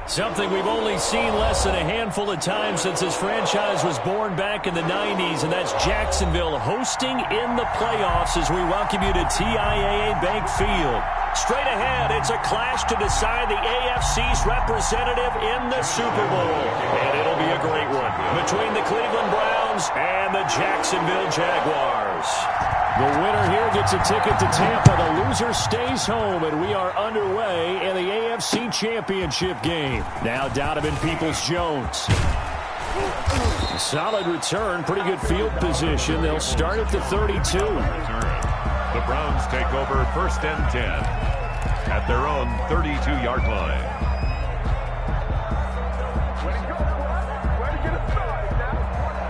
Something we've only seen less than a handful of times since this franchise was born back in the 90s, and that's Jacksonville hosting in the playoffs as we welcome you to TIAA Bank Field. Straight ahead, it's a clash to decide the AFC's representative in the Super Bowl. And it'll be a great one between the Cleveland Browns and the Jacksonville Jaguars. The winner here gets a ticket to Tampa. The loser stays home, and we are underway in the AFC Championship game. Now Donovan Peoples-Jones. Solid return, pretty good field position. They'll start at the 32. The Browns take over 1st and 10 at their own 32-yard line.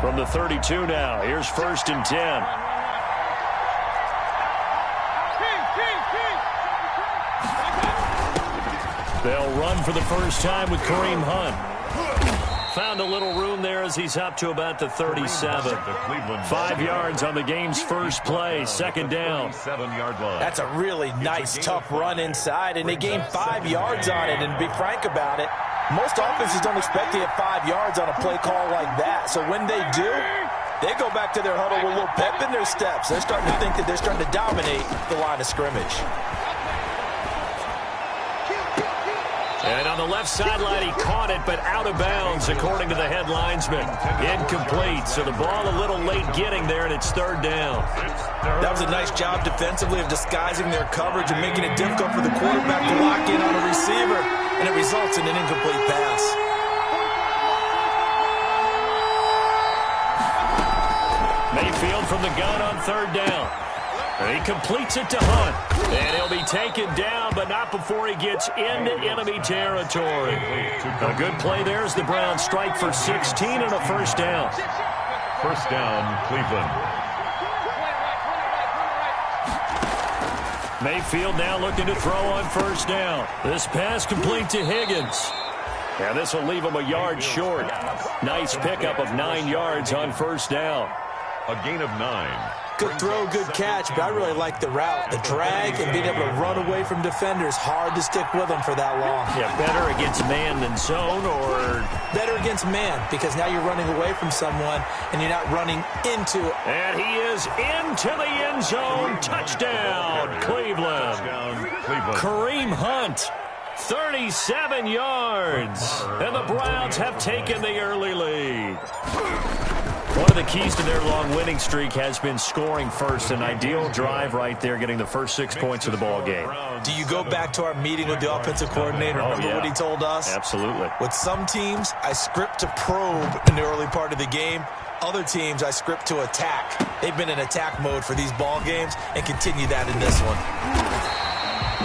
From the 32 now, here's 1st and 10. They'll run for the first time with Kareem Hunt. Found a little room there as he's up to about the 37. 5 yards on the game's first play, 2nd down. That's a really nice, tough run inside, and they gained 5 yards on it. And to be frank about it, most offenses don't expect to get 5 yards on a play call like that. So when they do, they go back to their huddle with a little pep in their steps. They're starting to think that they're starting to dominate the line of scrimmage. And on the left sideline, he caught it, but out of bounds, according to the head linesman. Incomplete, so the ball a little late getting there, and it's 3rd down. That was a nice job defensively of disguising their coverage and making it difficult for the quarterback to lock in on a receiver, and it results in an incomplete pass. Mayfield from the gun on 3rd down. He completes it to Hunt. And he'll be taken down, but not before he gets into enemy territory. A good play there as the Browns strike for 16 and a 1st down. 1st down, Cleveland. Mayfield now looking to throw on 1st down. This pass complete to Higgins. And this will leave him a yard short. Nice pickup of 9 yards on 1st down. A gain of 9. Good throw, good catch, but I really like the route. The drag and being able to run away from defenders, hard to stick with them for that long. Yeah, better against man than zone, or? Better against man, because now you're running away from someone and you're not running into it. And he is into the end zone. Touchdown, Cleveland. Kareem Hunt, 37 yards. And the Browns have taken the early lead. One of the keys to their long winning streak has been scoring first. An ideal drive right there, getting the first 6 points of the ball game. Do you go back to our meeting with the offensive coordinator? Remember what he told us? Absolutely. With some teams, I script to probe in the early part of the game. Other teams, I script to attack. They've been in attack mode for these ball games and continue that in this one.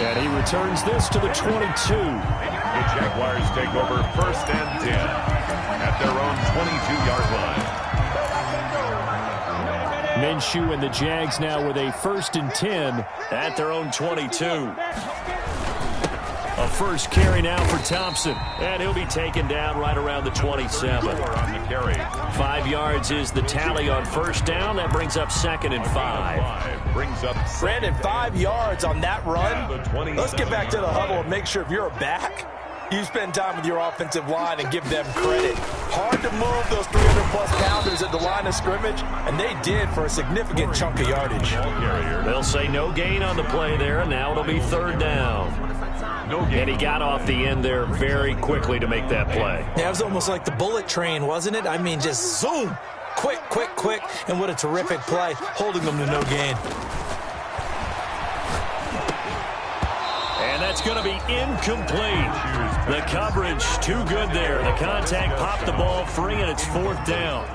And he returns this to the 22. The Jaguars take over 1st and 10 at their own 22-yard line. Minshew and the Jags now with a 1st and 10 at their own 22. A first carry now for Thompson, and he'll be taken down right around the 27. 5 yards is the tally on 1st down. That brings up 2nd and 5. Brandon, 5 yards on that run. Let's get back to the huddle and make sure if you're a back, you spend time with your offensive line and give them credit. Hard to move those 300-plus pounders at the line of scrimmage, and they did for a significant chunk of yardage. They'll say no gain on the play there, and now it'll be 3rd down. And he got off the end there very quickly to make that play. Yeah, it was almost like the bullet train, wasn't it? I mean, just zoom. Quick, quick, quick. And what a terrific play, holding them to no gain. And that's going to be incomplete. The coverage too good there. The contact popped the ball free, and it's 4th down.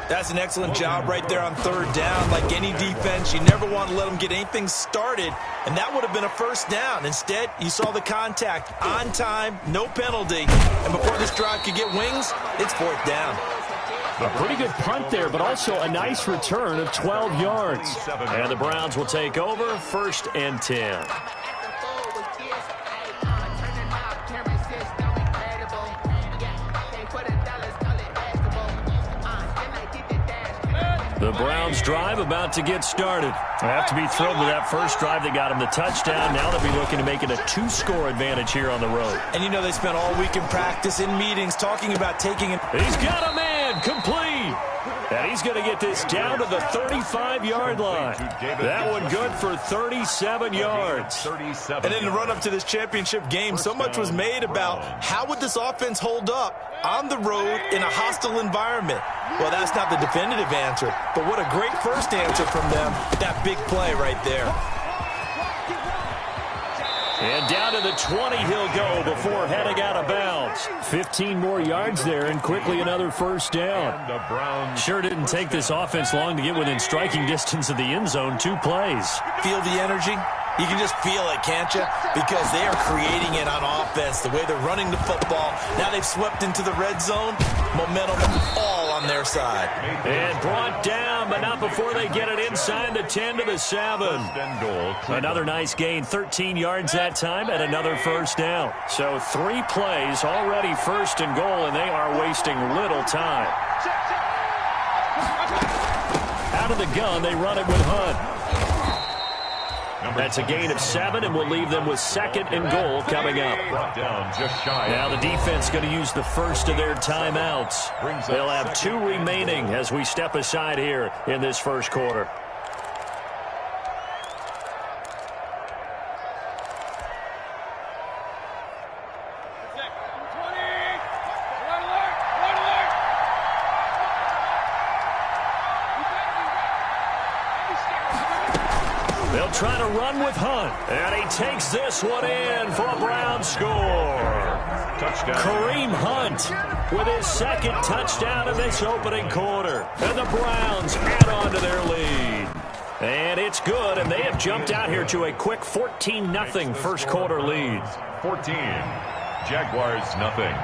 That's an excellent job right there on 3rd down. Like any defense, you never want to let them get anything started, and that would have been a 1st down. Instead, you saw the contact on time, no penalty, and before this drive could get wings, it's 4th down. A pretty good punt there, but also a nice return of 12 yards. And the Browns will take over 1st and 10. The Browns drive about to get started. They have to be thrilled with that first drive. They got him the touchdown. Now they'll be looking to make it a 2-score advantage here on the road. And you know they spent all week in practice, in meetings, talking about taking it. He's got a man complete. And he's going to get this down to the 35-yard line. That one good for 37 yards. And in the run-up to this championship game, so much was made about how would this offense hold up on the road in a hostile environment. Well, that's not the definitive answer, but what a great first answer from them. That big play right there. And down to the 20 he'll go before heading out of bounds. 15 more yards there and quickly another first down. Sure didn't take this offense long to get within striking distance of the end zone. 2 plays. Feel the energy? You can just feel it, can't you? Because they are creating it on offense, the way they're running the football. Now they've swept into the red zone. Momentum all on their side. And brought down, but not before they get it inside the 10 to the 7. Another nice gain, 13 yards that time, and another first down. So 3 plays, already first and goal, and they are wasting little time. Out of the gun, they run it with Hunt. That's a gain of 7, and we'll leave them with 2nd and goal coming up. Now the defense going to use the first of their timeouts. They'll have 2 remaining as we step aside here in this first quarter. They'll try to run with Hunt. And he takes this one in for a Browns score. Touchdown. Kareem Hunt with his 2nd touchdown in this opening quarter. And the Browns add on to their lead. And it's good, and they have jumped out here to a quick 14-0 first quarter lead. 14. Jaguars nothing.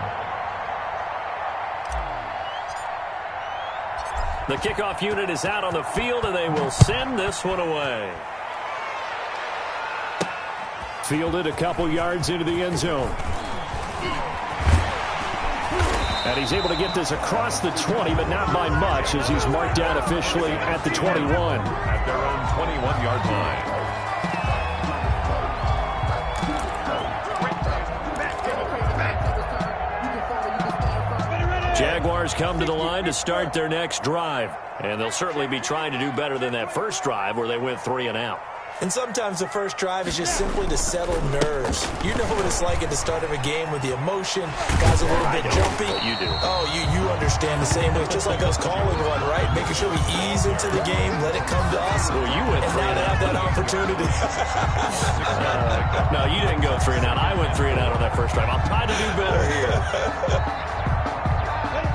The kickoff unit is out on the field, and they will send this one away. Fielded a couple yards into the end zone. And he's able to get this across the 20, but not by much, as he's marked down officially at the 21. At their own 21-yard line. Jaguars come to the line to start their next drive. And they'll certainly be trying to do better than that first drive where they went 3 and out. And sometimes the first drive is just simply to settle nerves. You know what it's like at the start of a game with the emotion. Guys a little bit jumpy. You do. Oh, you understand the same way. Just like us calling one, right? Making sure we ease into the game, let it come to us. Well, you went 3 and out. Now they have that opportunity. No, you didn't go 3 and out. I went 3 and out on that first drive. I'll try to do better here.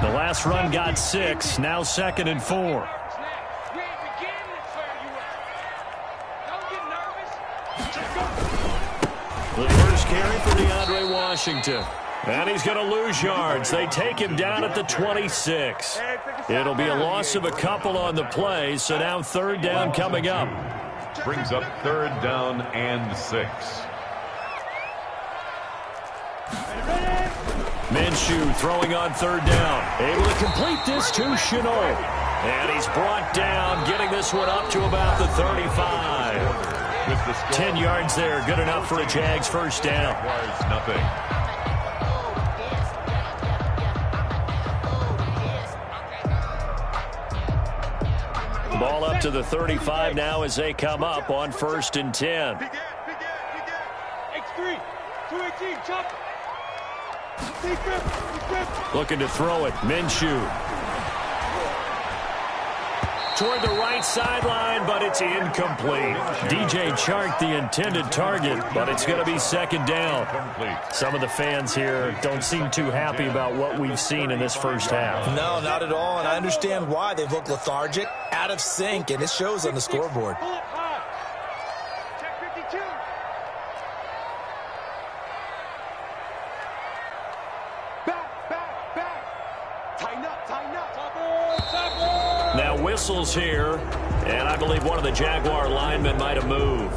The last run got 6. Now 2nd and 4. The first carry for DeAndre Washington. And he's going to lose yards. They take him down at the 26. It'll be a loss of a couple on the play, so now 3rd down coming up. Brings up 3rd down and 6. Minshew throwing on 3rd down. Able to complete this to Shenault. And he's brought down, getting this one up to about the 35. 10 yards there, good enough for a Jags first down. Nothing. Ball up to the 35 now as they come up on 1st and 10. Looking to throw it. Minshew. Toward the right sideline, but it's incomplete. DJ Chark, the intended target, but it's going to be 2nd down. Some of the fans here don't seem too happy about what we've seen in this first half. No, not at all, and I understand why. They've looked lethargic, out of sync, and it shows on the scoreboard. Now whistles here, and I believe one of the Jaguar linemen might have moved.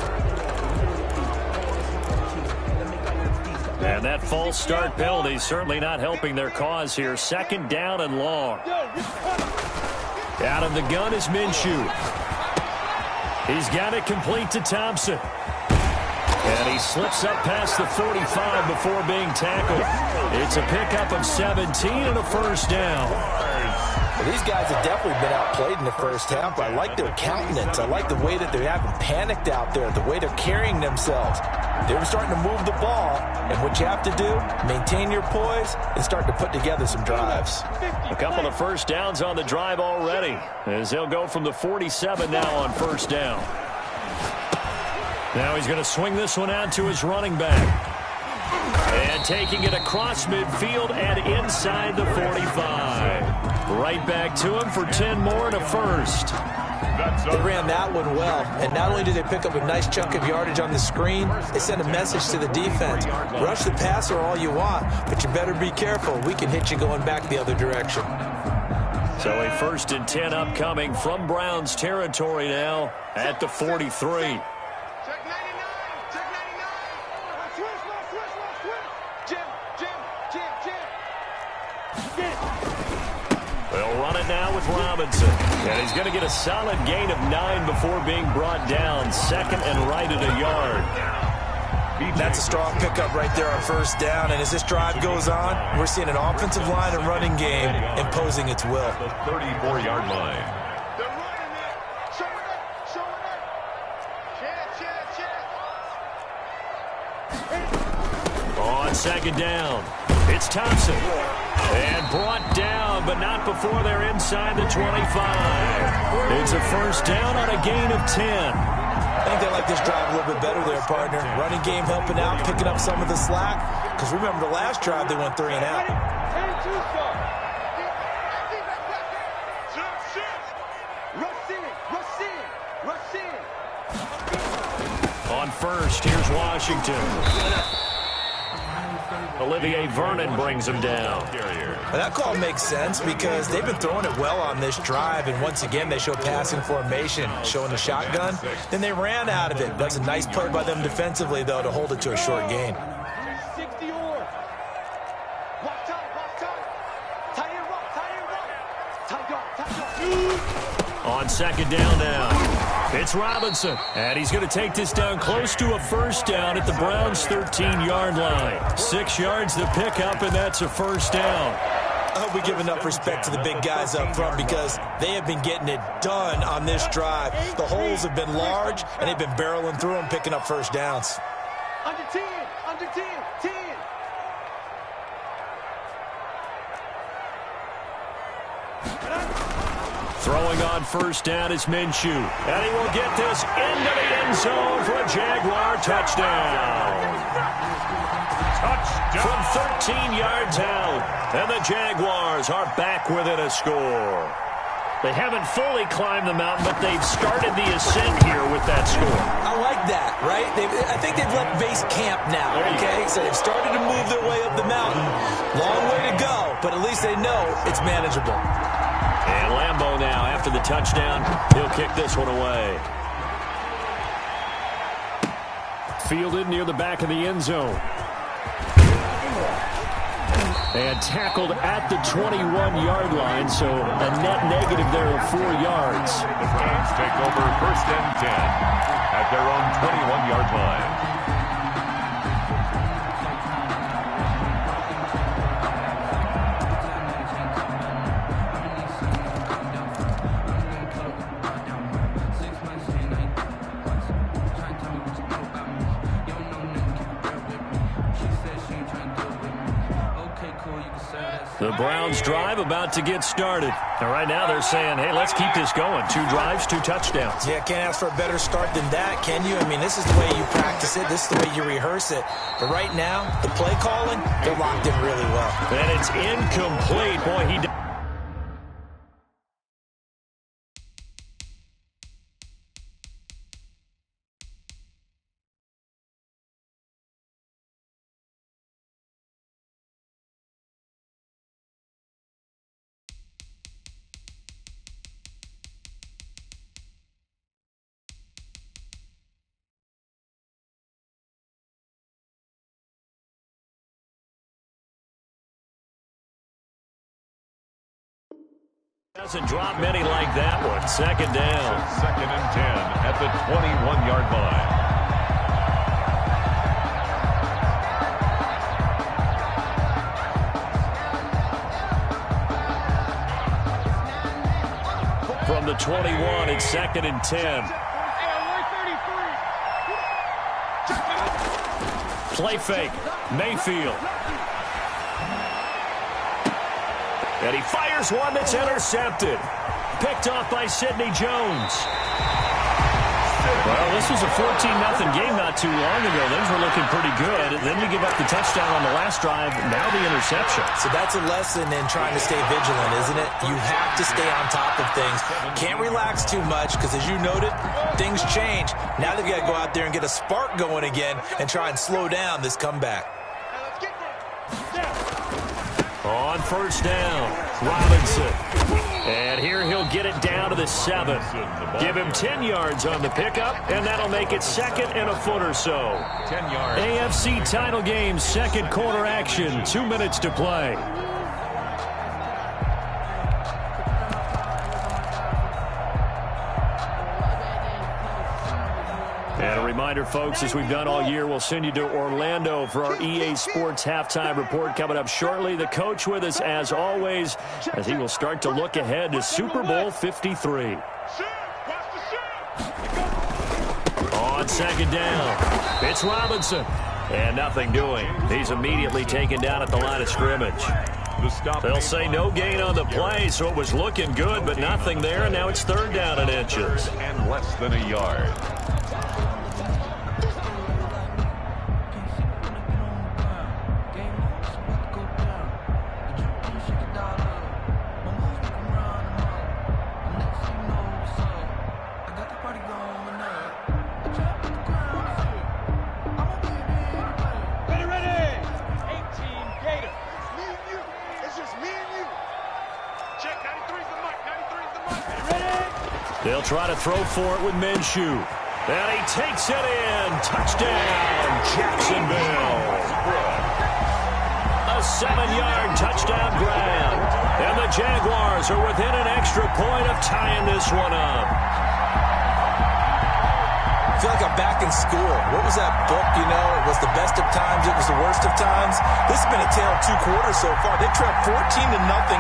And that false start penalty certainly not helping their cause here. 2nd down and long. Out of the gun is Minshew. He's got it complete to Thompson. And he slips up past the 45 before being tackled. It's a pickup of 17 and a first down. Well, these guys have definitely been outplayed in the first half, but I like their countenance. I like the way that they haven't panicked out there, the way they're carrying themselves. They were starting to move the ball, and what you have to do, maintain your poise and start to put together some drives. A couple of first downs on the drive already, as they'll go from the 47 now on first down. Now he's going to swing this one out to his running back. And taking it across midfield and inside the 45. Right back to him for 10 more and a first. They ran that one well, and not only did they pick up a nice chunk of yardage on the screen, they sent a message to the defense. Rush the passer all you want, but you better be careful. We can hit you going back the other direction. So a 1st and 10 upcoming from Browns territory now at the 43. They'll run it now with Robinson. And he's going to get a solid gain of 9 before being brought down. 2nd and right at a yard. That's a strong pickup right there on first down. And as this drive goes on, we're seeing an offensive line and running game imposing its will. The 34-yard line. On 2nd down, it's Thompson. And brought down, but not before they're inside the 25. It's a first down on a gain of 10. I think they like this drive a little bit better there, partner. Running game helping out, picking up some of the slack. Because remember, the last drive they went 3 and out. On first, here's Washington. Olivier Vernon brings him down. Well, that call makes sense because they've been throwing it well on this drive, and once again they show passing formation, showing the shotgun. Then they ran out of it. That's a nice play by them defensively, though, to hold it to a short gain. On 2nd down now. It's Robinson, and he's going to take this down close to a first down at the Browns' 13-yard line. 6 yards the pickup, and that's a first down. I hope we give enough respect to the big guys up front because they have been getting it done on this drive. The holes have been large, and they've been barreling through them, picking up first downs. Under 10, under 10, 10. Throwing on first down is Minshew. And he will get this into the end zone for a Jaguar touchdown. Touchdown. From 13 yards out. And the Jaguars are back within a score. They haven't fully climbed the mountain, but they've started the ascent here with that score. I like that, right? I think they've left base camp now, okay? So they've started to move their way up the mountain. Long way to go, but at least they know it's manageable. And Lambeau now, after the touchdown, he'll kick this one away. Fielded near the back of the end zone. And tackled at the 21-yard line, so a net negative there of 4 yards. The Browns take over 1st and 10 at their own 21-yard line. The Browns drive about to get started. And right now they're saying, hey, let's keep this going. 2 drives, 2 touchdowns. Yeah, can't ask for a better start than that, can you? I mean, this is the way you practice it. This is the way you rehearse it. But right now, the play calling, they're locked in really well. And it's incomplete. Boy, he Doesn't drop many like that one. Second down. Second and 10 at the 21-yard line. From the 21, it's second and 10. Play fake. Mayfield. And he fires one that's intercepted. Picked off by Sidney Jones. Well, this was a 14-0 game not too long ago. Things were looking pretty good. Then you give up the touchdown on the last drive. Now the interception. So that's a lesson in trying to stay vigilant, isn't it? You have to stay on top of things. Can't relax too much because, as you noted, things change. Now they've got to go out there and get a spark going again and try and slow down this comeback. On first down, Robinson. And here he'll get it down to the 7. Give him 10 yards on the pickup, and that'll make it second and a foot or so. 10 yards. AFC title game, second quarter action, 2 minutes to play. And a reminder, folks, as we've done all year, we'll send you to Orlando for our EA Sports halftime report coming up shortly. The coach with us, as always, as he will start to look ahead to Super Bowl 53. On second down, it's Robinson. And nothing doing. He's immediately taken down at the line of scrimmage. They'll say no gain on the play, so it was looking good, but nothing there, and now it's third down and inches. And less than a yard. They'll try to throw for it with Minshew. And he takes it in. Touchdown, Jacksonville. A 7-yard touchdown grab. And the Jaguars are within an extra point of tying this one up. I feel like I'm back in school. What was that book, you know? It was the best of times. It was the worst of times. This has been a tale of 2 quarters so far. They trailed 14-0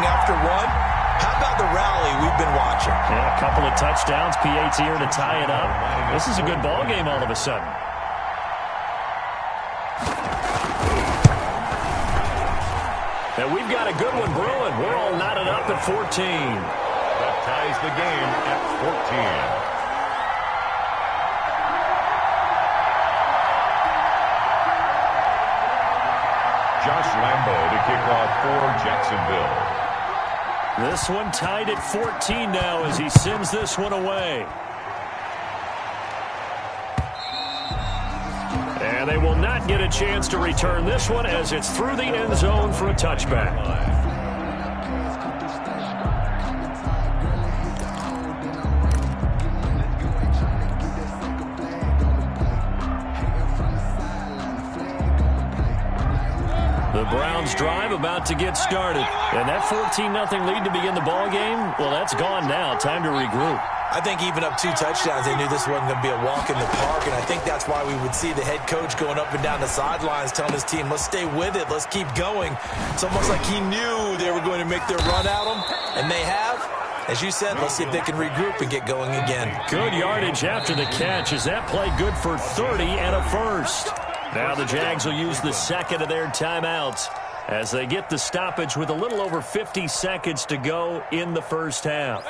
after one. How about the rally we've been watching? Yeah, a couple of touchdowns, PAT here to tie it up. This is a good ball game all of a sudden. And we've got a good one brewing. We're all knotted up at 14. That ties the game at 14. Josh Lambo to kick off for Jacksonville. This one tied at 14 now as he sends this one away. And they will not get a chance to return this one as it's through the end zone for a touchback. The Browns drive about to get started. And that 14-0 lead to begin the ball game, well, that's gone now. Time to regroup. I think even up 2 touchdowns, they knew this wasn't going to be a walk in the park, and I think that's why we would see the head coach going up and down the sidelines telling his team, let's stay with it, let's keep going. It's almost like he knew they were going to make their run at him, and they have. As you said, let's see if they can regroup and get going again. Good yardage after the catch. Is that play good for 30 and a first? Now the Jags will use the second of their timeouts as they get the stoppage with a little over 50 seconds to go in the first half.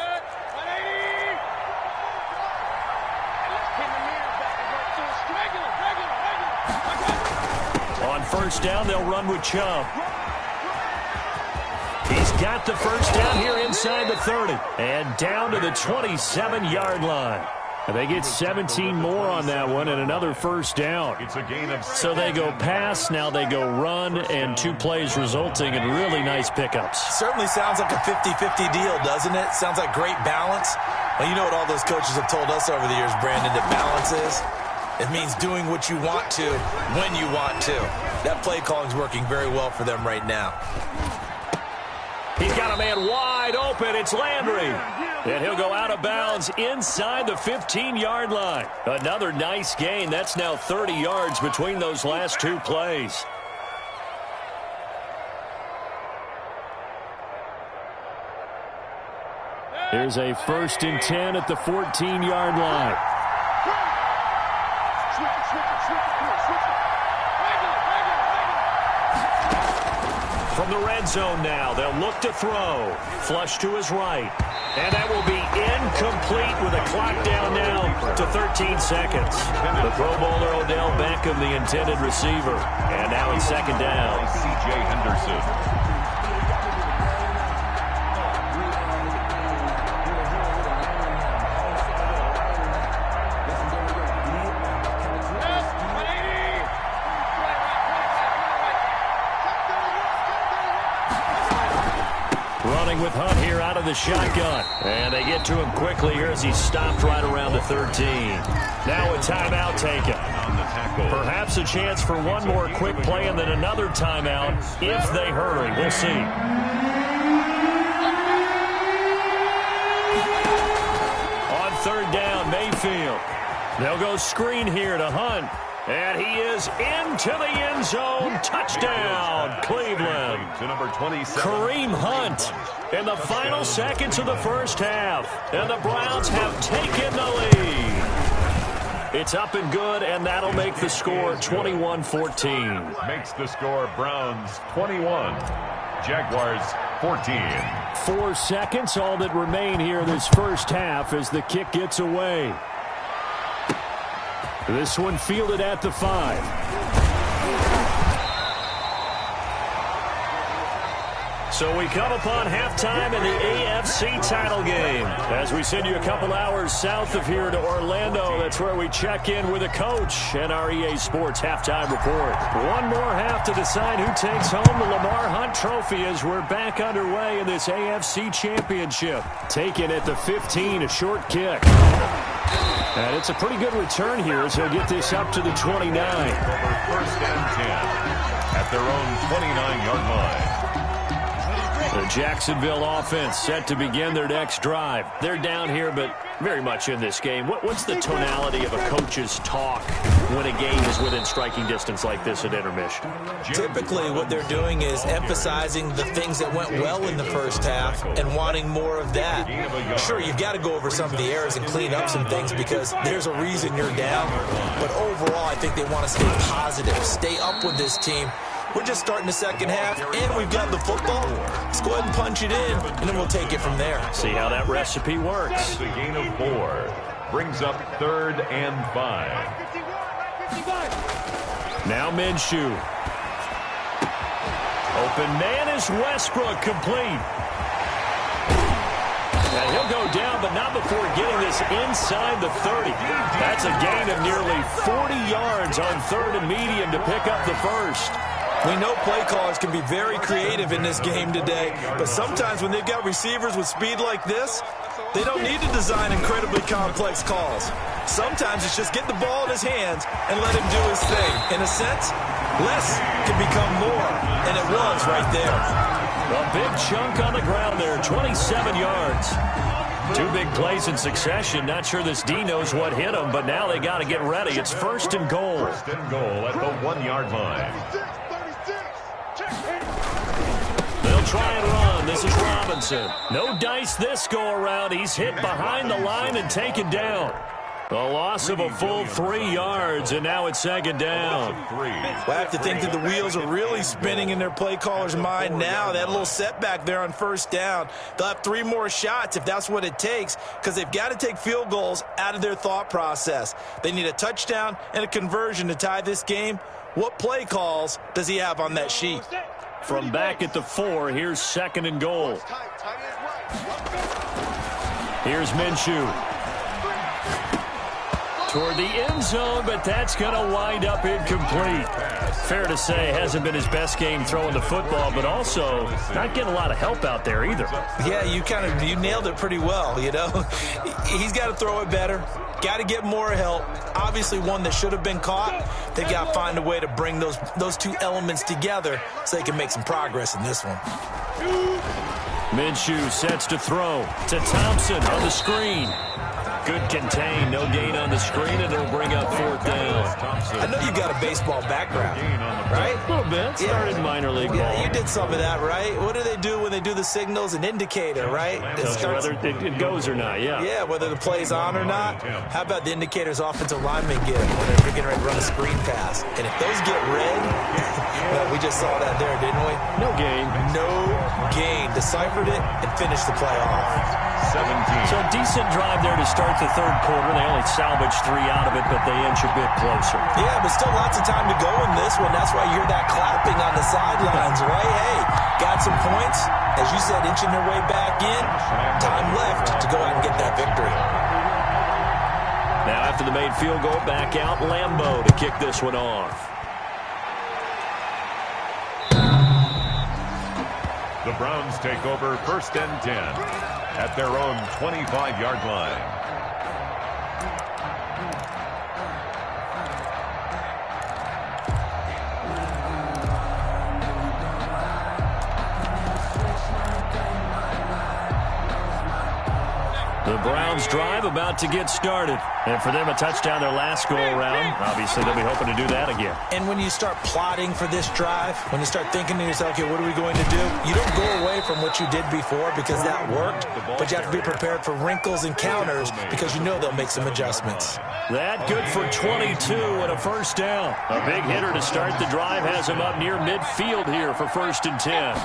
On first down, they'll run with Chubb. He's got the first down here inside the 30 and down to the 27-yard line. And they get 17 more on that one and another first down. It's a gain of 7. So they go pass, now they go run, and 2 plays resulting in really nice pickups. Certainly sounds like a 50-50 deal, doesn't it? Sounds like great balance. Well, you know what all those coaches have told us over the years, Brandon, that balance is? It means doing what you want to when you want to. That play calling is working very well for them right now. He's got a man wide open. It's Landry. And he'll go out of bounds inside the 15-yard line. Another nice gain. That's now 30 yards between those last two plays. Here's a 1st and 10 at the 14-yard line. From the red zone now, they'll look to throw. Flush to his right. And that will be incomplete with a clock down now to 13 seconds. The Pro Bowler Odell Beckham, the intended receiver. And now it's 2nd down. C.J. Henderson. With Hunt here out of the shotgun. And they get to him quickly here as he stopped right around the 13. Now a timeout taken. Perhaps a chance for one more quick play and then another timeout if they hurry. We'll see. On 3rd down, Mayfield. They'll go screen here to Hunt. And he is into the end zone. Touchdown, Cleveland. To number 27. Kareem Hunt in the final seconds of the first half. And the Browns have taken the lead. It's up and good, and that'll make the score 21-14. Makes the score Browns 21. Jaguars 14. 4 seconds, all that remain here this first half as the kick gets away. This one fielded at the 5. So we come upon halftime in the AFC title game. As we send you a couple hours south of here to Orlando, that's where we check in with a coach and our EA Sports halftime report. One more half to decide who takes home the Lamar Hunt Trophy as we're back underway in this AFC Championship. Taken at the 15, a short kick. And it's a pretty good return here as he'll get this up to the 29. Over 1st and 10 at their own 29-yard line. The Jacksonville offense set to begin their next drive. They're down here, but very much in this game. What's the tonality of a coach's talk when a game is within striking distance like this at intermission? Typically, what they're doing is emphasizing the things that went well in the first half and wanting more of that. Sure, you've got to go over some of the errors and clean up some things because there's a reason you're down. But overall, I think they want to stay positive, stay up with this team. We're just starting the second half, and we've got the football. Let's go ahead and punch it in, and then we'll take it from there. See how that recipe works. The gain of 4 brings up 3rd and 5. Now Minshew. Open man is Westbrook, complete. And he'll go down, but not before getting this inside the 30. That's a gain of nearly 40 yards on 3rd and medium to pick up the first. We know play callers can be very creative in this game today, but sometimes when they've got receivers with speed like this, they don't need to design incredibly complex calls. Sometimes it's just get the ball in his hands and let him do his thing. In a sense, less can become more, and it was right there. A big chunk on the ground there, 27 yards. 2 big plays in succession. Not sure this D knows what hit him, but now they got to get ready. It's 1st and goal. 1st and goal at the 1-yard line. They'll try and run. This is Robinson. No dice this go around. He's hit behind the line and taken down. A loss of a full 3 yards, and now it's 2nd down. Well, I have to think that the wheels are really spinning in their play caller's mind now. That little setback there on 1st down. They'll have 3 more shots if that's what it takes, because they've got to take field goals out of their thought process. They need a touchdown and a conversion to tie this game. What play calls does he have on that sheet? From back at the 4, here's 2nd and goal. Here's Minshew. Toward the end zone, but that's going to wind up incomplete. Fair to say, hasn't been his best game throwing the football, but also not getting a lot of help out there either. Yeah, you nailed it pretty well, you know. He's got to throw it better. Got to get more help. Obviously one that should have been caught. They got to find a way to bring those 2 elements together so they can make some progress in this one. Minshew sets to throw to Thompson on the screen. Good contain, no gain on the screen, and it'll bring up 4th down. I know you got a baseball background, right? A little bit. Started in minor league ball. Yeah, you did some of that, right? What do they do when they do the signals? An indicator, right? Whether it goes or not, yeah. Yeah, whether the play's on or not. How about the indicators offensive linemen get when they're getting ready to run a screen pass? And if those get red, well, we just saw that there, didn't we? No gain. No gain. Deciphered it and finished the play off. 17. So a decent drive there to start the 3rd quarter. They only salvaged 3 out of it, but they inch a bit closer. Yeah, but still lots of time to go in this one. That's why you hear that clapping on the sidelines, right? Hey, got some points. As you said, inching their way back in. Time left to go out and get that victory. Now after the made field goal, back out Lambeau to kick this one off. The Browns take over 1st and 10 at their own 25-yard line. The Browns drive about to get started. And for them, a touchdown their last go-around. Obviously, they'll be hoping to do that again. And when you start plotting for this drive, when you start thinking to yourself, okay, what are we going to do? You don't go away from what you did before because that worked, but you have to be prepared for wrinkles and counters because you know they'll make some adjustments. That good for 22 and a 1st down. A big hitter to start the drive has him up near midfield here for 1st and 10.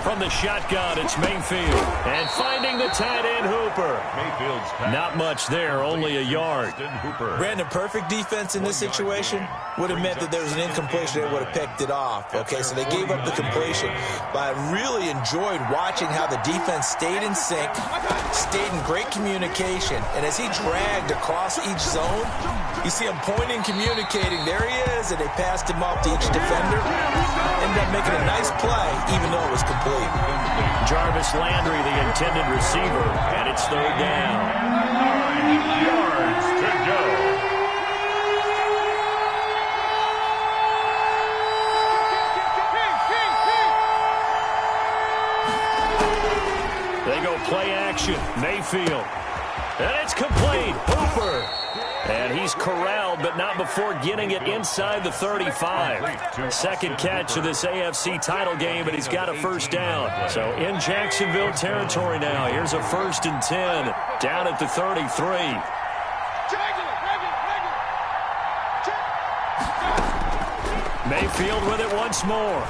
From the shotgun, it's Mayfield. And finding the tight end, Hooper. Mayfield's pass. Not much there, only a yard. Brandon, perfect defense in this situation would have meant that there was an incompletion. They would have picked it off. Okay, so they gave up the completion. But I really enjoyed watching how the defense stayed in sync, stayed in great communication. And as he dragged across each zone, you see him pointing, communicating. There he is, and they passed him off to each defender. Ended up making a nice play, even though it was complete. Jarvis Landry, the intended receiver, and it's 3rd down. 9 yards to go. They go play action. Mayfield. And it's complete. Hooper. And he's corralled, but not before getting it inside the 35. 2nd catch of this AFC title game, and he's got a 1st down. So in Jacksonville territory now. Here's a 1st and 10 down at the 33. Mayfield with it once more.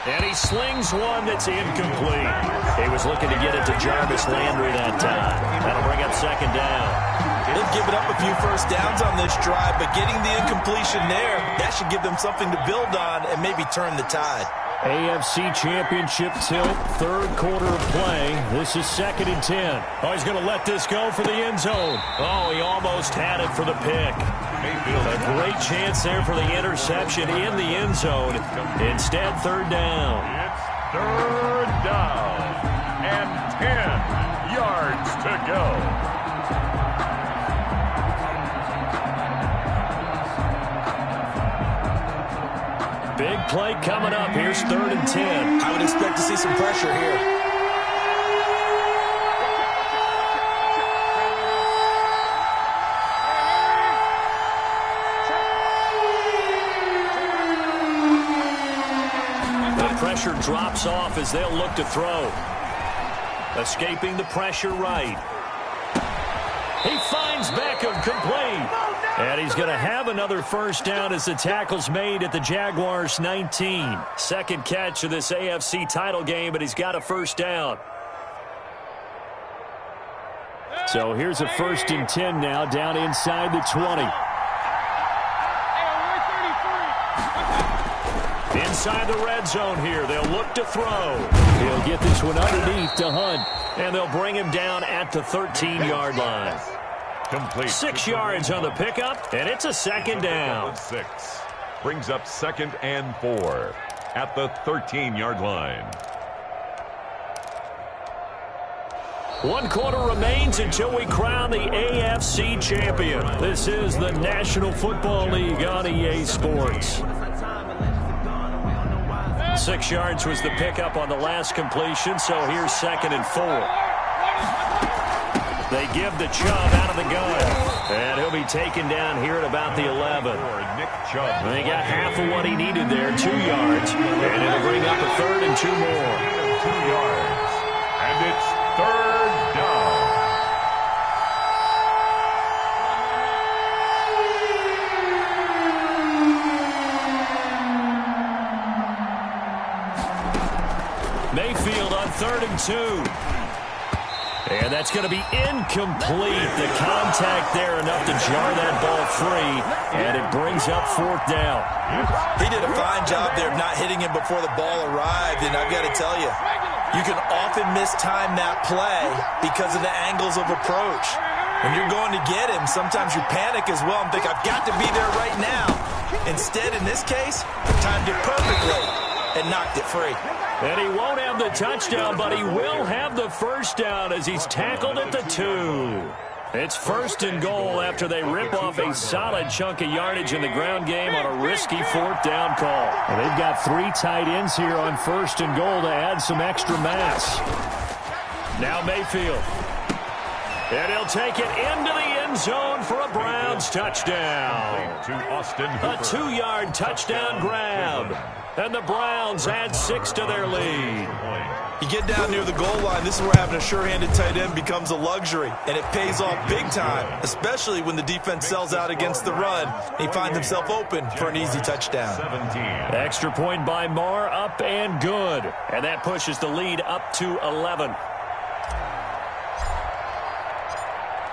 And he slings one that's incomplete. He was looking to get it to Jarvis Landry that time. That'll bring up 2nd down. They've given up a few 1st downs on this drive, but getting the incompletion there, that should give them something to build on and maybe turn the tide. AFC Championship tilt, 3rd quarter of play. This is 2nd and 10. Oh, he's going to let this go for the end zone. Oh, he almost had it for the pick. A great chance there for the interception in the end zone. Instead, 3rd down. It's 3rd down and 10 yards to go. Big play coming up. Here's 3rd and 10. I would expect to see some pressure here. Pressure drops off as they'll look to throw. Escaping the pressure right. He finds Beckham complete. And he's going to have another 1st down as the tackle's made at the Jaguars 19. 2nd catch of this AFC title game, but he's got a 1st down. So here's a 1st and 10 now down inside the 20. Inside the red zone here. They'll look to throw. He'll get this one underneath to Hunt. And they'll bring him down at the 13-yard line. Complete. 6 yards on the pickup, and it's a 2nd down. 6. Brings up 2nd and 4 at the 13-yard line. 1 quarter remains until we crown the AFC champion. This is the National Football League on EA Sports. 6 yards was the pickup on the last completion, so here's 2nd and 4. They give the Chubb out of the gun, and he'll be taken down here at about the 11. They got half of what he needed there, 2 yards, and it'll bring up a 3rd and 2 more. 2 yards, and it's 3rd down. Mayfield on 3rd and 2. And that's going to be incomplete. The contact there enough to jar that ball free, and it brings up 4th down. He did a fine job there of not hitting him before the ball arrived, and I've got to tell you, you can often mistime that play because of the angles of approach. When you're going to get him, sometimes you panic as well and think, I've got to be there right now. Instead, in this case, timed it perfectly and knocked it free. And he won't have the touchdown, but he will have the 1st down as he's tackled at the 2. It's 1st and goal after they rip off a solid chunk of yardage in the ground game on a risky 4th down call. And they've got 3 tight ends here on 1st and goal to add some extra mass. Now Mayfield. And he'll take it into the end zone for a Browns touchdown. A 2-yard touchdown grab. And the Browns add 6 to their lead. You get down near the goal line, this is where having a sure-handed tight end becomes a luxury. And it pays off big time, especially when the defense sells out against the run. He finds himself open for an easy touchdown. 17. Extra point by Marr, up and good. And that pushes the lead up to 11.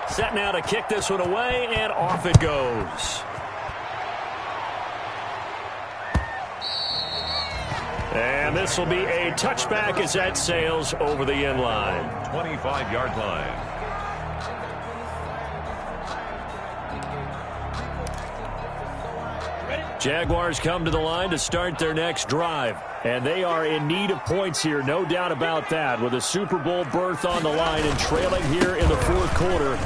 Set now to kick this one away, and off it goes. And this will be a touchback as that sails over the end line. 25-yard line. Jaguars come to the line to start their next drive. And they are in need of points here, no doubt about that. With a Super Bowl berth on the line and trailing here in the 4th quarter,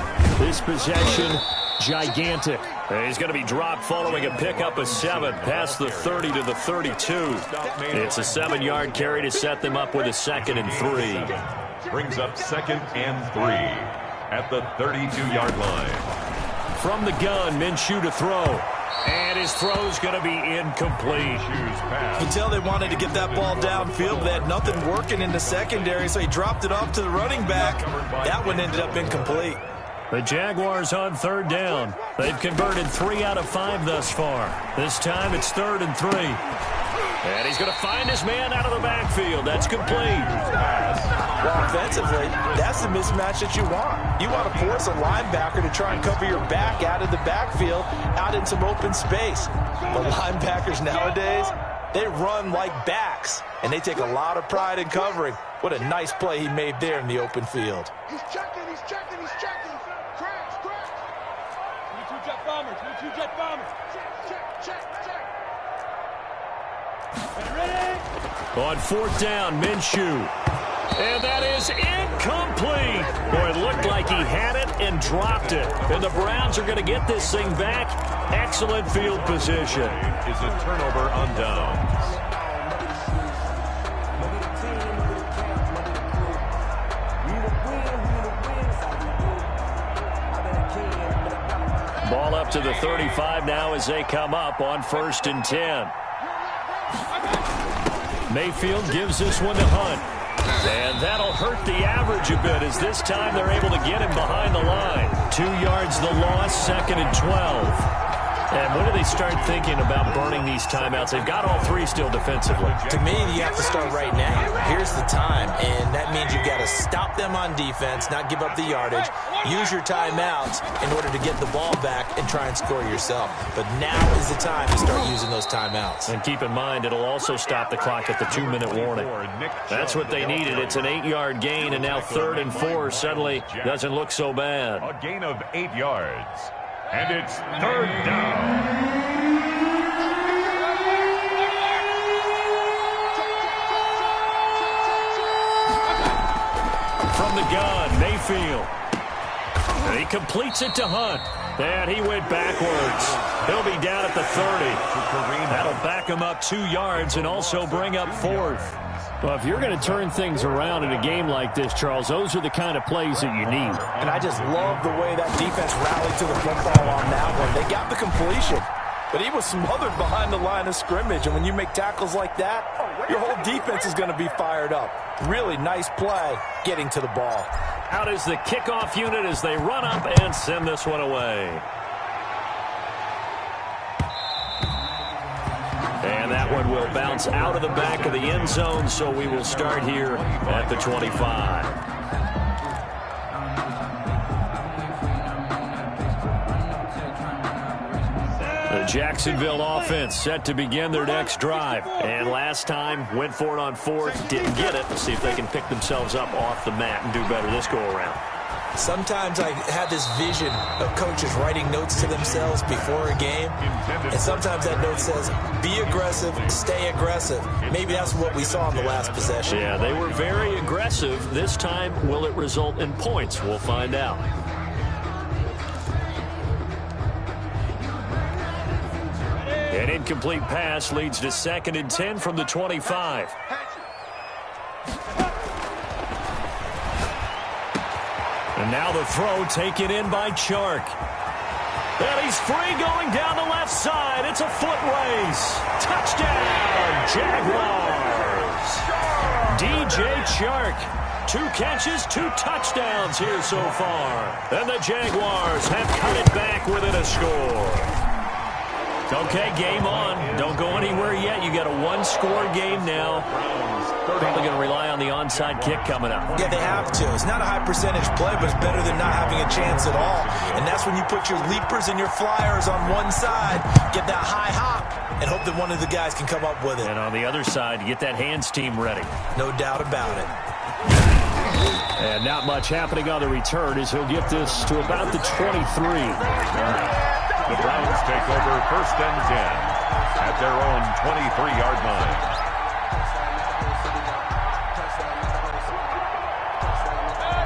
this possession gigantic. And he's going to be dropped following a pickup of 7 past the 30 to the 32. It's a 7-yard carry to set them up with a 2nd and 3. Brings up 2nd and 3 at the 32-yard line. From the gun, Minshew to throw. And his throw's going to be incomplete. You can tell they wanted to get that ball downfield, but they had nothing working in the secondary, so he dropped it off to the running back. That one ended up incomplete. The Jaguars on 3rd down. They've converted 3 out of 5 thus far. This time it's 3rd and 3. And he's going to find his man out of the backfield. That's complete. Well, offensively, that's the mismatch that you want. You want to force a linebacker to try and cover your back out of the backfield, out in some open space. The linebackers nowadays, they run like backs, and they take a lot of pride in covering. What a nice play he made there in the open field. He's checking, he's checking, he's checking. Crash, crash. 22 jet bomber, 22 jet bomber. Check. Ready? On 4th down, Minshew. And that is incomplete. Boy, it looked like he had it and dropped it. And the Browns are going to get this thing back. Excellent field position. Is a turnover on downs. Ball up to the 35 now as they come up on 1st and 10. Mayfield gives this one to Hunt. And that'll hurt the average a bit as this time they're able to get him behind the line. 2 yards the loss, 2nd and 12. And when do they start thinking about burning these timeouts? They've got all 3 still defensively. To me, you have to start right now. Here's the time, and that means you've got to stop them on defense, not give up the yardage, use your timeouts in order to get the ball back and try and score yourself. But now is the time to start using those timeouts. And keep in mind, it'll also stop the clock at the 2-minute warning. That's what they needed. It's an 8-yard gain, and now 3rd and 4 suddenly doesn't look so bad. A gain of 8 yards. And it's 3rd down. From the gun, Mayfield. And he completes it to Hunt. And he went backwards. He'll be down at the 30. That'll back them up 2 yards and also bring up 4th. Well, if you're going to turn things around in a game like this, Charles, those are the kind of plays that you need. And I just love the way that defense rallied to the football on that one. They got the completion, but he was smothered behind the line of scrimmage. And when you make tackles like that, your whole defense is going to be fired up. Really nice play getting to the ball. Out is the kickoff unit as they run up and send this one away. And that one will bounce out of the back of the end zone, so we will start here at the 25. The Jacksonville offense set to begin their next drive. And last time, went for it on 4th, didn't get it. Let's see if they can pick themselves up off the mat and do better this go-around. Sometimes I have this vision of coaches writing notes to themselves before a game, and sometimes that note says, be aggressive, stay aggressive. Maybe that's what we saw in the last possession. Yeah, they were very aggressive. This time, will it result in points? We'll find out. An incomplete pass leads to 2nd and 10 from the 25. And now the throw taken in by Chark. And he's free going down the left side. It's a foot race. Touchdown, Jaguars. DJ Chark. 2 catches, 2 touchdowns here so far. And the Jaguars have cut it back within a score. Okay, game on. Don't go anywhere yet. You got a 1-score game now. Probably going to rely on the onside kick coming up. Yeah, they have to. It's not a high percentage play, but it's better than not having a chance at all. And that's when you put your leapers and your flyers on one side, get that high hop, and hope that one of the guys can come up with it. And on the other side, get that hands team ready. No doubt about it. And not much happening on the return as he'll get this to about the 23. The Browns take over 1st and 10 at their own 23-yard line.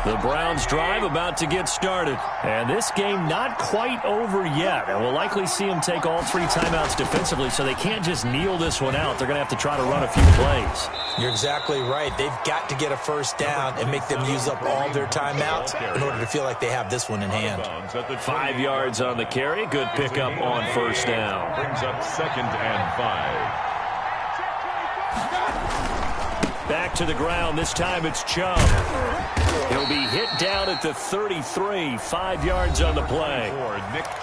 The Browns drive about to get started. And this game not quite over yet. And we'll likely see them take all 3 timeouts defensively, so they can't just kneel this one out. They're going to have to try to run a few plays. You're exactly right. They've got to get a 1st down and make them use up all their timeouts in order to feel like they have this one in hand. 5 yards on the carry. Good pickup on 1st down. Brings up 2nd and 5. Back to the ground. This time it's Chubb. He'll be hit down at the 33, 5 yards on the play.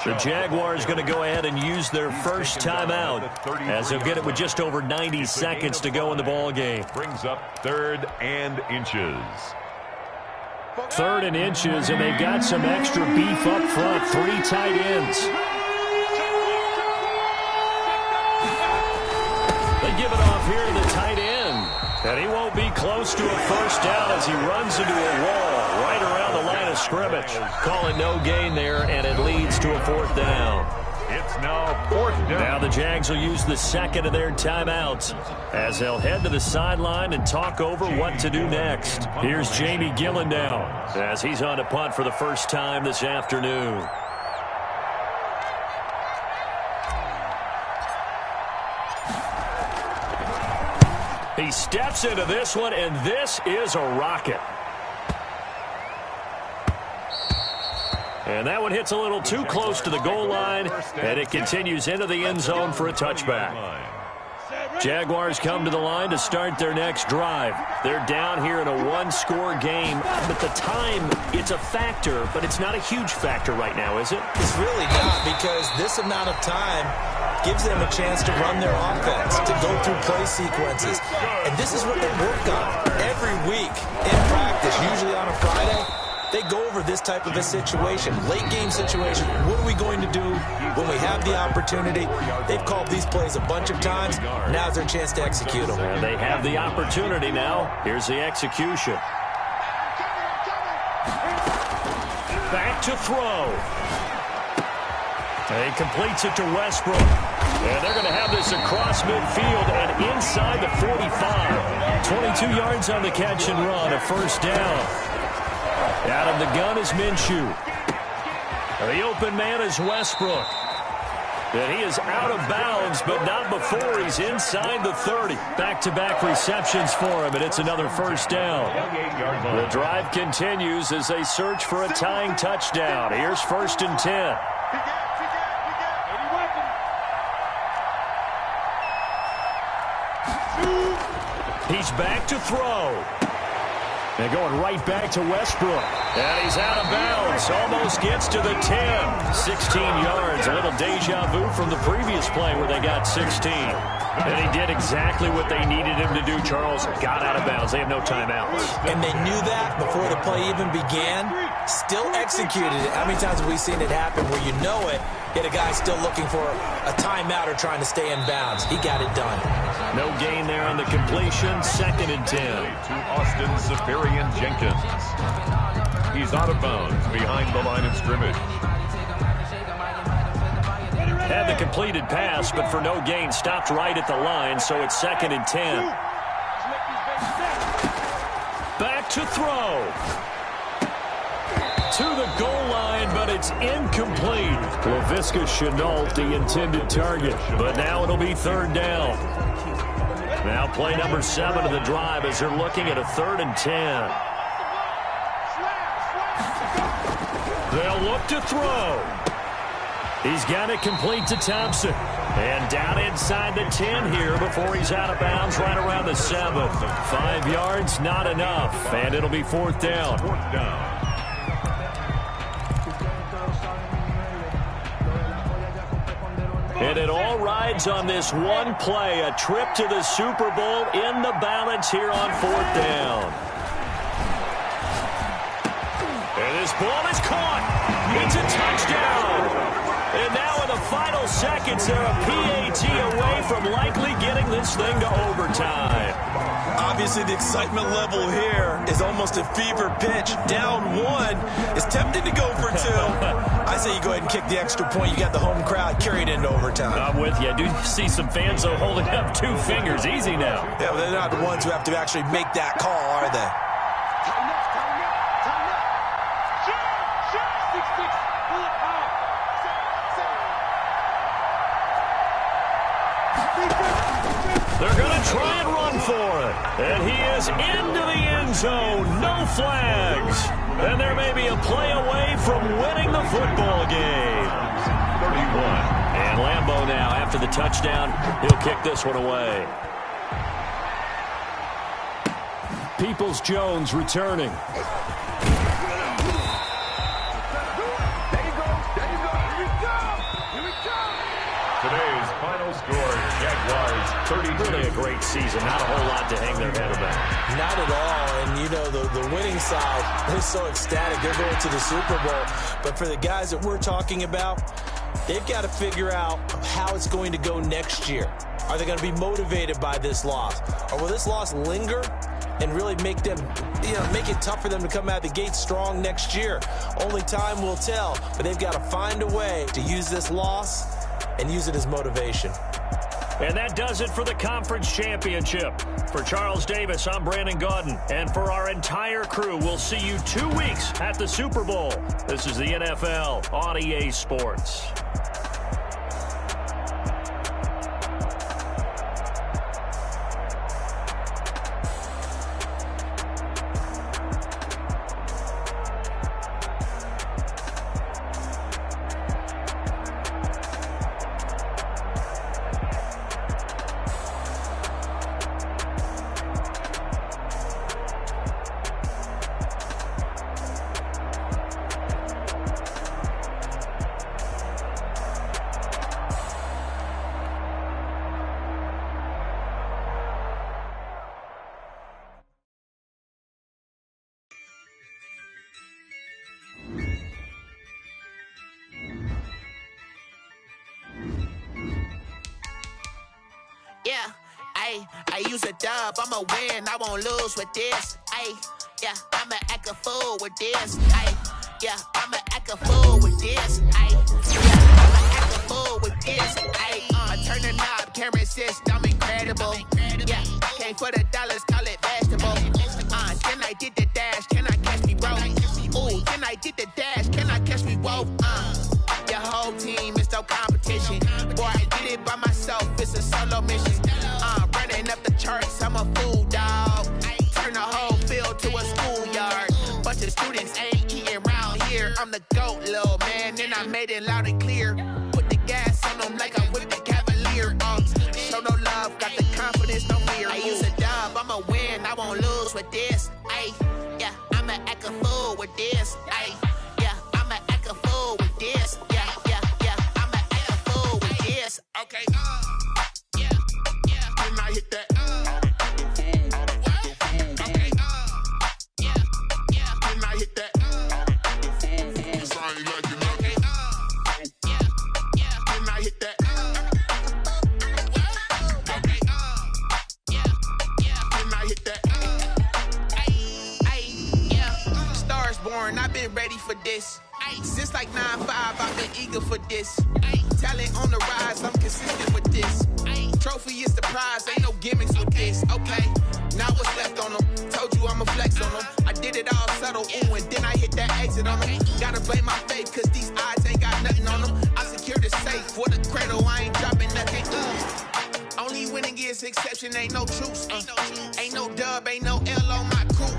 The Jaguars going to go ahead and use their 1st timeout as they'll get it with just over 90 seconds to go in the ball game. Brings up 3rd and inches. 3rd and inches, and they've got some extra beef up front. 3 tight ends. They give it off here to the tight end. And he won't be close to a 1st down as he runs into a wall right around the line of scrimmage. Calling no gain there, and it leads to a 4th down. It's now 4th down. Now the Jags will use the 2nd of their timeouts as they'll head to the sideline and talk over what to do next. Here's Jamie Gillen now as he's on to punt for the 1st time this afternoon. He steps into this one, and this is a rocket. And that one hits a little too close to the goal line, and it continues into the end zone for a touchback. Jaguars come to the line to start their next drive. They're down here in a 1-score game, but the time, it's a factor, but it's not a huge factor right now, is it? It's really not, because this amount of time gives them a chance to run their offense, to go through play sequences. And this is what they work on every week in practice, usually on a Friday. They go over this type of a situation, late game situation. What are we going to do when we have the opportunity? They've called these plays a bunch of times. Now's their chance to execute them. And they have the opportunity now. Here's the execution. Back to throw. And he completes it to Westbrook. And they're going to have this across midfield and inside the 45. 22 yards on the catch and run, a 1st down. Out of the gun is Minshew. The open man is Westbrook. And he is out of bounds, but not before he's inside the 30. Back-to-back receptions for him, and it's another first down. The drive continues as they search for a tying touchdown. Here's 1st and 10. He's back to throw. And going right back to Westbrook. And he's out of bounds. Almost gets to the 10. 16 yards. A little deja vu from the previous play where they got 16. And he did exactly what they needed him to do, Charles. Got out of bounds. They have no timeouts. And they knew that before the play even began. Still executed it. How many times have we seen it happen where you know it, yet a guy's still looking for a timeout or trying to stay in bounds? He got it done. No gain there on the completion. 2nd and 10. To Austin Safarian Jenkins. He's out of bounds behind the line of scrimmage. Had the completed pass, but for no gain, stopped right at the line, so it's 2nd and 10. Back to throw. To the goal line, but it's incomplete. Laviska Shenault, the intended target, but now it'll be 3rd down. Now play number 7 of the drive as they're looking at a 3rd and 10. They'll look to throw. He's got it complete to Thompson. And down inside the 10 here before he's out of bounds right around the 7. 5 yards, not enough. And it'll be 4th down. 4th down. And it all rides on this one play, a trip to the Super Bowl in the balance here on 4th down. And this ball is caught. It's a touchdown. And now in the final seconds, they're a PAT away from likely getting this thing to overtime. Obviously, the excitement level here is almost a fever pitch. Down 1. It's tempting to go for 2. I say you go ahead and kick the extra point. You got the home crowd carried into overtime. I'm with you. I do see some fans, though, holding up 2 fingers. Easy now. Yeah, but they're not the ones who have to actually make that call, are they? They're going to try and run for it. And he is into the end zone. No flags. And there may be a play away from winning the football game. 31. And Lambeau now, after the touchdown, he'll kick this one away. Peoples-Jones returning. Today's final score, Jaguars 32. Really a great season. Not a whole lot to hang their head about. Not at all. And, you know, the winning side, they're so ecstatic. They're going to the Super Bowl. But for the guys that we're talking about, they've got to figure out how it's going to go next year. Are they going to be motivated by this loss? Or will this loss linger and really make them, make it tough for them to come out of the gate strong next year? Only time will tell. But they've got to find a way to use this loss and use it as motivation. And that does it for the conference championship. For Charles Davis, I'm Brandon Gaudin. And for our entire crew, we'll see you 2 weeks at the Super Bowl. This is the NFL on EA Sports. I use a dub, I'ma win, I won't lose with this. I'ma act a fool with this. I'ma act a fool with this. I'ma act a fool with this. Turn the knob, camera assist, I'm incredible. Came for the dollars, call it vegetable. Then I did the dash, can I catch me, bro? Ooh, then I did the dash, can I catch me, whoa? Your whole team is no competition. solo mission. Running up the charts, I'm a fool, dog. Turn the whole field to a schoolyard. Bunch of students ain't eating round here. I'm the GOAT, little man, and I made it loud and clear. Put the gas on them like I whipped the Cavalier. Show no love, got the confidence, no fear. I use a dub, I'ma win, I won't lose with this. Ay, yeah, I'ma act a fool with this. Ay, yeah, I'ma act a fool with this. Yeah, yeah, yeah, I'ma act a fool with this. Okay, yeah, yeah. When I hit that, okay, yeah, yeah. When I hit that, cause I ain't like it. Okay, yeah, yeah. When I hit that, okay, yeah, yeah. When I hit that, ay, yeah. Stars born, I've been ready for this. Since like 9-5, I've been eager for this. Talent on the rise, I'm consistent with this. Trophy is the prize, ain't no gimmicks with this. Okay, now what's left on them? Told you I'ma flex on them. I did it all subtle, ooh, and then I hit that exit on them. Gotta blame my faith, cause these odds ain't got nothing on them. I secure the safe for the cradle, I ain't dropping nothing. Only winning is exception, ain't no truce. Ain't no dub, ain't no L on my crew.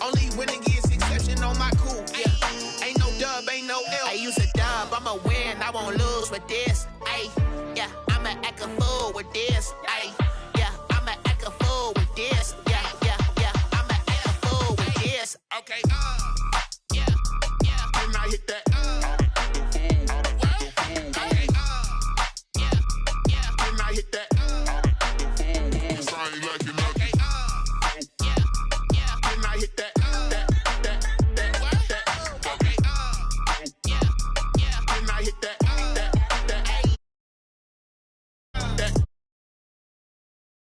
Only winning is exception on my crew. Yeah, ain't no dub, ain't no L. I use a dub, I'ma win, I won't lose with this. Ay, yeah, I'ma act a fool with this. Ay.